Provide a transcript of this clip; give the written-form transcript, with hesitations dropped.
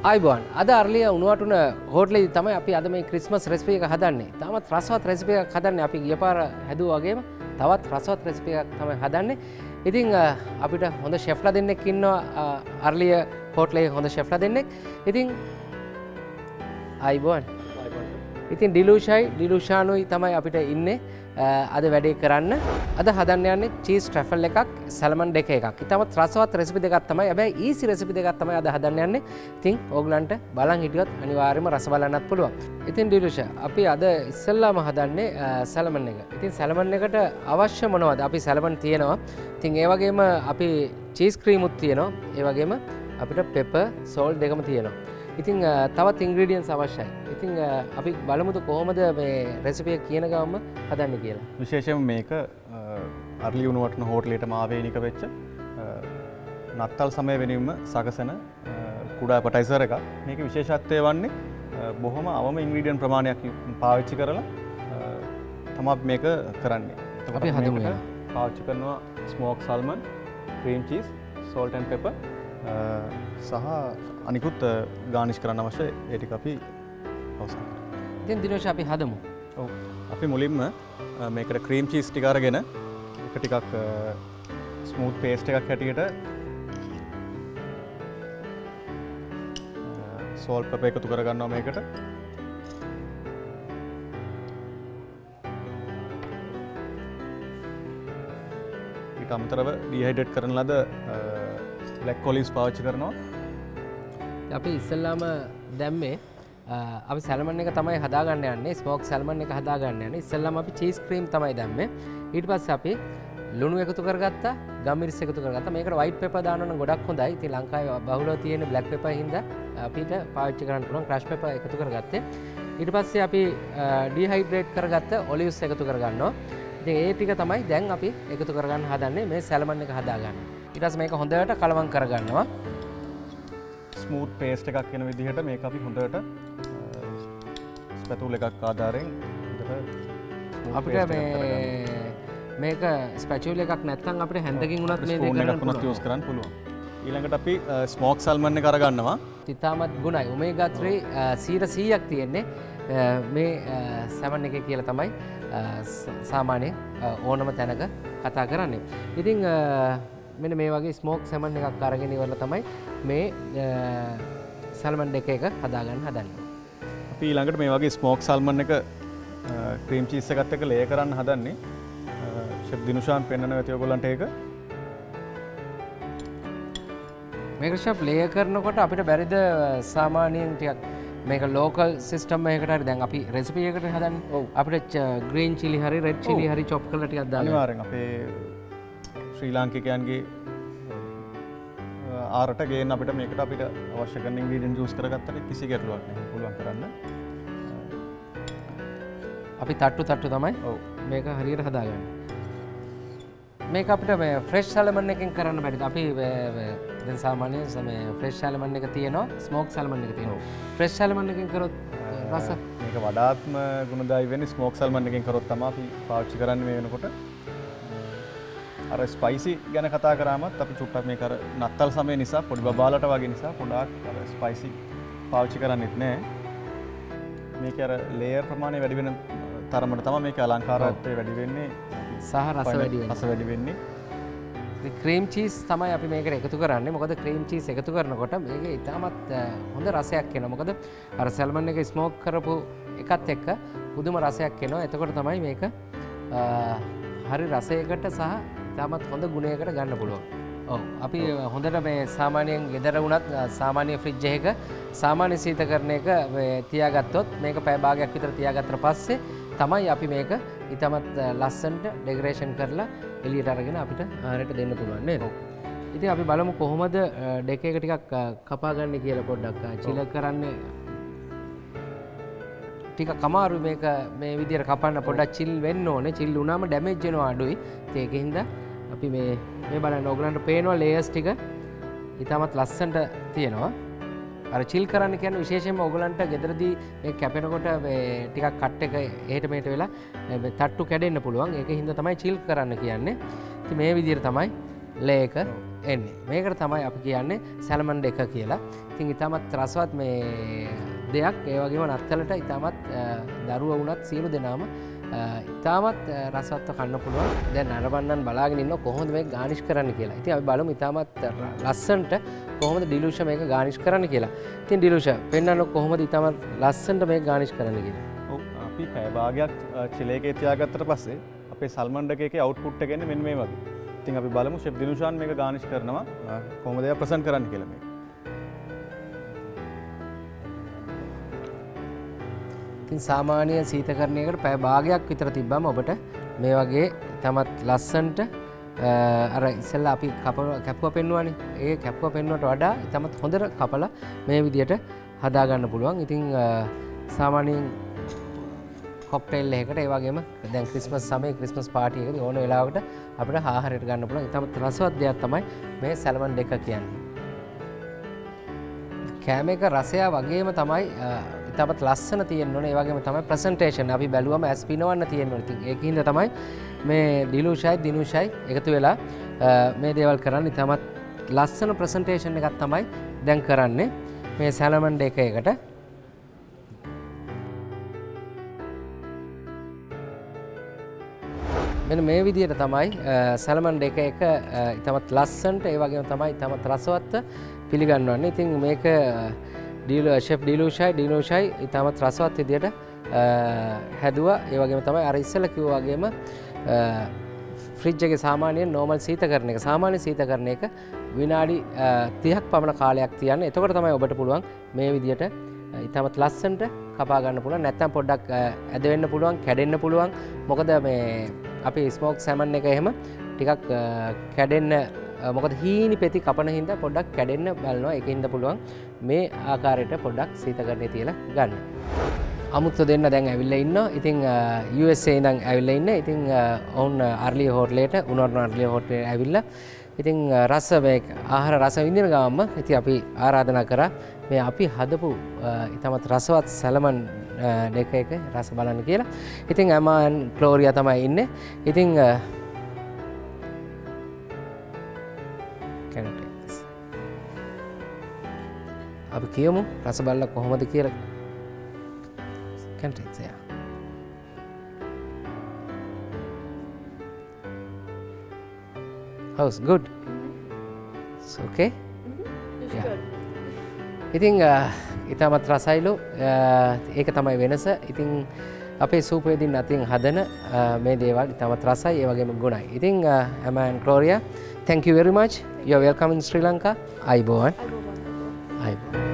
ආයිබෝන් අද අර්ලිය උණුවටුන හෝටලෙදි තමයි අපි අද මේ ක්‍රිස්මස් රෙසිපි එක හදන්නේ. තාමත් රසවත් රෙසිපි එකක් හදන්නේ. අපි ගිය පාර හැදුවා වගේම තවත් රසවත් රෙසිපි එකක් තමයි හදන්නේ. ඉතින් අපිට හොඳ ෂෙෆ්ලා දෙන්නෙක් ඉන්නවා අර්ලිය හෝටලේ හොඳ ෂෙෆ්ලා දෙන්නෙක්. ඉතින් ආයිබෝන්. ඉතින් ඩිලුෂානුයි තමයි අපිට ඉන්නේ අද වැඩේ කරන්න. අද හදන්න යන්නේ චීස් ට්‍රැෆල් එකක් සැලමන් දෙක එකක්. ඉතාමත් රසවත් රෙසිපි දෙකක් තමයි. හැබැයි ඊසි රෙසිපි දෙකක් තමයි අද හදන්න යන්නේ. ඉතින් ඕගලන්ට බලන් හිටියොත් අනිවාර්යයෙන්ම රස බලන්නත් පුළුවන්. ඉතින් ඩිලුෂා අපි අද ඉස්සෙල්ලාම හදන්නේ සැලමන් එක. ඉතින් සැලමන් එකට අවශ්‍ය මොනවද? අපි සැලමන් තියෙනවා. ඉතින් ඒ වගේම අපි චීස් ක්‍රීමුත් තියෙනවා. ඒ වගේම අපිට පෙපර් සෝල්ට් දෙකම තියෙනවා. ඉතින් තවත් ඉන්ග්‍රීඩියන්ස් අවශ්‍යයි. ඉතින් අපි බලමුද කොහොමද මේ රෙසිපිය කියන ගමම හදන්නේ කියලා. විශේෂයෙන් මේක අර්ලි උණුවටන හෝටලේටම ආවේනික වෙච්ච නත්තල් සමය වෙනුවෙන්ම සකසන කුඩා ඇපටයිසර් එකක්. මේකේ විශේෂත්වය වන්නේ බොහොම අවම ඉන්ග්‍රීඩියන්ට් ප්‍රමාණයක් පාවිච්චි කරලා තමයි මේක කරන්නේ. අපි හදමු. පාවිච්චි කරනවා smoke Salman, cream cheese, salt and pepper සහ අනිකුත් ගානිෂ් කරන්න අවශ්‍ය ඒ ටික අපි අවසන් කරමු. ඉතින් දිනෝෂ අපි හදමු. ඔව්. අපි මුලින්ම මේකට ක්‍රීම් චීස් ටික අරගෙන එක ටිකක් ස්මූත් පේස්ට් එකක් හැටියට සෝල්ට් පෙපර් එකතු කරගන්නවා මේකට. ඊට අමතරව ඩිහයිඩ්‍රේට් කරන ලද බ්ලැක් ඔලිව්ස් පාවිච්චි කරනවා. අපි ඉස්සල්ලාම දැම්මේ අපි සැලමන් එක තමයි හදාගන්න යන්නේ. ස්මෝක් සැලමන් එක හදාගන්න යන්නේ. ඉස්සල්ලාම අපි චීස් ක්‍රීම් තමයි දැම්මේ. ඊට පස්සේ අපි ලුණු එකතු කරගත්තා, ගම්මිරිස් එකතු කරගත්තා. මේකට වයිට් පෙපර් දානවා නම් ගොඩක් හොඳයි. ඉතින් ලංකාවේ බහුලව තියෙන බ්ලැක් පෙපර් හින්දා අපිට පාවිච්චි කරන්න පුළුවන් ක්‍රෂ් පෙපර් එකතු කරගත්තේ. ඊට පස්සේ අපි ඩිහයිඩ්‍රේට් කරගත්ත ඔලිව්ස් එකතු කරගන්නවා. ඉතින් ඒ ටික තමයි දැන් අපි එකතු කරගන්න හදන්නේ මේ සැලමන් එක හදාගන්න. ඊට පස්සේ මේක හොඳට කලවම් කරගන්නවා. ස්මූත් පේස්ට් එකක් වෙන විදිහට මේක අපි හොඳට ස්පැටූල් එකක් ආධාරයෙන් අපිට මේක ස්පැචූල් එකක් නැත්නම් අපිට හැන්දකින් උනත් මේ දෙක කරන්න පුළුවන්. ඊළඟට අපි ස්මෝක් සල්මන් එක අරගන්නවා. ඉතාමත් ගුණයි. ඔමේගා 3 100ක් තියෙන්නේ මේ සැමන් එකේ කියලා තමයි සාමාන්‍ය ඕනම තැනක කතා කරන්නේ. ඉතින් මෙන්න මේ වගේ ස්මෝක් සැමන් එකක් අරගෙන ඉවරලා තමයි මේ සල්මන් දෙක එක හදාගන්න හදන්නේ. අපි ඊළඟට මේ වගේ ස්මෝක් සල්මන් එක ක්‍රීම් චීස් එකත් එක්ක ලේ කරන්න හදන්නේ. ෂෙෆ් දිනුෂාන් පෙන්නන ඇති ඔයගොල්ලන්ට ඒක. මේක ෂෙෆ් ලේ කරනකොට අපිට බැරිද සාමාන්‍යයෙන් ටිකක් මේක ලෝකල් සිස්ටම් එකකට හරි දැන් අපි රෙසිපි එකකට හදන්නේ. අපිට ග්‍රීන් චිලි හරි රෙඩ් චිලි හරි චොප් කරලා ටිකක් දාන්න. අනිවාර්යෙන් අපේ ශ්‍රී ලාංකිකයන්ගේ ආරට ගේන්න අපිට මේකට අපිට අවශ්‍ය කරන ඉන්ග්‍රීඩියන්ට් යූස් කරගත්තට කිසි ගැටලුවක් නැහැ. පුළුවන් කරන්න. අපි තට්ටු තමයි මේක හරියට හදාගන්න. මේක අපිට මේ ෆ්‍රෙෂ් සැලමන් එකෙන් කරන්න බැරිද? අපි දැන් සාමාන්‍යයෙන් මේ ෆ්‍රෙෂ් සැලමන් එක තියෙනවා, ස්මෝක් සැලමන් එක තියෙනවා. ෆ්‍රෙෂ් සැලමන් එකෙන් කරොත් රස මේක වඩාත්ම ගුණදායී වෙන්නේ ස්මෝක් සැලමන් එකෙන් කරොත් තමයි අපි පාවිච්චි කරන්නේ මේ වෙනකොට. අර ස්පයිසි ගැන කතා කරාමත් අපි චුට්ටක් මේක අර නත්තල් සමය නිසා පොඩි බබාලට වගේ නිසා පොඩක් අර ස්පයිසි පාවිච්චි කරන්නෙත් නෑ. මේක අර ලේයර් ප්‍රමාණය වැඩි වෙන තරමට තමයි මේක අලංකාරත්වය වැඩි වෙන්නේ සහ රස වැඩි වෙන්නේ. ක්‍රීම් චීස් තමයි අපි මේකට එකතු කරන්නේ. මොකද ක්‍රීම් චීස් එකතු කරනකොට මේක ඉතාමත් හොඳ රසයක් එනවා. මොකද අර සැල්මන් එක ස්මෝක් කරපු එකත් එක්ක පුදුම රසයක් එනවා. එතකොට තමයි මේක හරි රසයකට සහ ඉතාමත් හොඳ ගුණයකට ගන්න පුළුවන්. ඔව් අපි හොඳට මේ සාමාන්‍යයෙන් ගෙදර වුණත් සාමාන්‍ය ෆ්‍රිජ් එකක සාමාන්‍ය සීතකරණයක තියාගත්තොත් මේක පැය භාගයක් විතර තියාගත්තට පස්සේ තමයි අපි මේක ඉතාමත් ලස්සනට ඩෙකරේෂන් කරලා එළියට අරගෙන අපිට ආහාරයට දෙන්න පුළුවන් නේද? ඉතින් අපි බලමු කොහොමද ඩෙක එක ටිකක් කපා ගන්න කියලා පොඩ්ඩක් චිල කරන්නේ. ටිකක් අමාරුයි මේක මේ විදිහට කපන්න. පොඩ්ඩක් චිල් වෙන්න ඕනේ. චිල් වුණාම ඩැමේජ් වෙනවා අඩුයි. ඒකින්ද අපි මේ බලන්න ඕගලන්ට පේනවා ලේයර්ස් ටික ඉතාමත් ලස්සනට තියෙනවා. අර චිල් කරන්න කියන්නේ විශේෂයෙන්ම ඕගලන්ට ගෙදරදී මේ කැපෙනකොට මේ ටිකක් කට් එක එහෙට මෙහෙට වෙලා තට්ටු කැඩෙන්න පුළුවන්. ඒක හින්දා තමයි චිල් කරන්න කියන්නේ. ඉතින් මේ විදිහට තමයි ලේක එන්නේ. මේකට තමයි අපි කියන්නේ සැලමන් දෙක කියලා. ඉතින් ඊටමත් රසවත් මේ දෙයක්. ඒ වගේම නත්තලට ඊටමත් දරුවෝ වුණත් සියලු දෙනාම ඉතාමත් රසවත්ව කන්න පුළුවන්. දැන් නරඹන්නන් බලාගෙන ඉන්නවා කොහොමද මේක ගානිෂ් කරන්න කියලා. ඉතින් අපි බලමු ඉතාමත් ලස්සනට කොහොමද ඩිලූෂ මේක ගානිෂ් කරන්න කියලා. ඉතින් ඩිලූෂ පෙන්නන්නකො කොහොමද ඉතාමත් ලස්සනට මේක ගානිෂ් කරන්න කියලා. ඔව් අපි පැය භාගයක් චිලේ එකේ තියාගත්තට පස්සේ අපේ සල්මන් එකේ අවුට්පුට් එක එන්නේ මෙන්න මේ වගේ. ඉතින් අපි බලමු ෂෙෆ් දිනුෂාන් මේක ගානිෂ් කරනවා කොහොමද ඒක ප්‍රසන්ට් කරන්න කියලා මේක. ඉතින් සාමාන්‍ය සීතකරණයකට පැය භාගයක් විතර තිබ්බම ඔබට මේ වගේ තමත් ලස්සනට අර ඉස්සෙල්ලා අපි කැපුවා පෙන්නුවානේ. ඒ කැපුවා පෙන්නුවට වඩා තමත් හොඳට කපලා මේ විදියට හදා ගන්න පුළුවන්. ඉතින් සාමාන්‍යයෙන් කොක්ටේල් එකකට ඒ වගේම දැන් ක්‍රිස්මස් සමයේ ක්‍රිස්මස් පාටි එකදී ඕන වෙලාවකට අපිට ආහාරයට ගන්න පුළුවන්. ඉතාමත් රසවත් දෙයක් තමයි මේ සැලමන් දෙක කියන්නේ. කෑම එක රසය වගේම තමයි ඉතාමත් ලස්සන තියෙන්න ඕනේ. ඒ වගේම තමයි ප්‍රසන්ටේෂන් අපි බැලුවම ඇස් පිනවන්න තියෙන්න ඕනේ. ඉතින් ඒකින්ද තමයි මේ ඩිලූෂයි දිනුෂයි එකතු වෙලා මේ දේවල් කරන්නේ. ඉතාමත් ලස්සන ප්‍රසන්ටේෂන් එකක් තමයි දැන් කරන්නේ මේ සැලමන් දෙක එකට. මෙන්න මේ විදිහට තමයි සැලමන් දෙක එක ඉතාමත් ලස්සනට ඒ වගේම තමයි ඉතාමත් රසවත්ව පිළිගන්වන්නේ. ඉතින් මේක ෂෙෆ් ඩිලූෂයි ඉතාමත් රසවත් විදියට හැදුවා. ඒ වගේම තමයි අර ඉස්සෙල්ලා කිව්වා වගේම ෆ්‍රිජ් එකේ සාමාන්‍යයෙන් නෝමල් සීතකරණ එක සාමාන්‍ය සීතකරණ එක විනාඩි 30ක් පමණ කාලයක් තියන්න. එතකොට තමයි ඔබට පුළුවන් මේ විදියට ඉතාමත් ලස්සනට කපා ගන්න පුළුවන්. නැත්නම් පොඩ්ඩක් ඇද වෙන්න පුළුවන්, කැඩෙන්න පුළුවන්. මොකද මේ අපි ස්මෝක් සැමන් එක එහෙම ටිකක් කැඩෙන්න මොකද හීනි පෙති කපන හින්දා පොඩ්ඩක් කැඩෙන්න බලනවා. ඒකින්ද පුළුවන් මේ ආකාරයට පොඩ්ඩක් සීතකරණේ තියලා ගන්න. අමුත්ත දෙන්න දැන් ඇවිල්ලා ඉන්නවා. ඉතින් USA ඉඳන් ඇවිල්ලා ඉන්නේ. ඉතින් ඔවුන් අර්ලි හෝටලේට උනර්න අර්ලි හෝටලේ ඇවිල්ලා ඉතින් රස මේ ආහාර රස විඳින ගාම ඉතින් අපි ආරාධනා කරා මේ අපි හදපු ඉතාමත් රසවත් සැලමන් දෙක එක රස බලන්න කියලා. ඉතින් ඇමාන් ක්ලෝරියා තමයි ඉන්නේ. ඉතින් අපි කියමු රස බලලා කොහොමද කියලා. Can take it, yeah. How's good? It's okay? It's good. ඉතින් ඉතාමත් රසයිලු ඒක තමයි වෙනස. ඉතින් අපේ සූපයේදී අතින් හදන මේ දේවල් ඉතාමත් රසයි ඒ වගේම ගුණයි. ඉතින් ඇමන් ක්ලෝරියා thank you very much. You are welcome in Sri Lanka. Ayubowan. I go one. Ayubowan.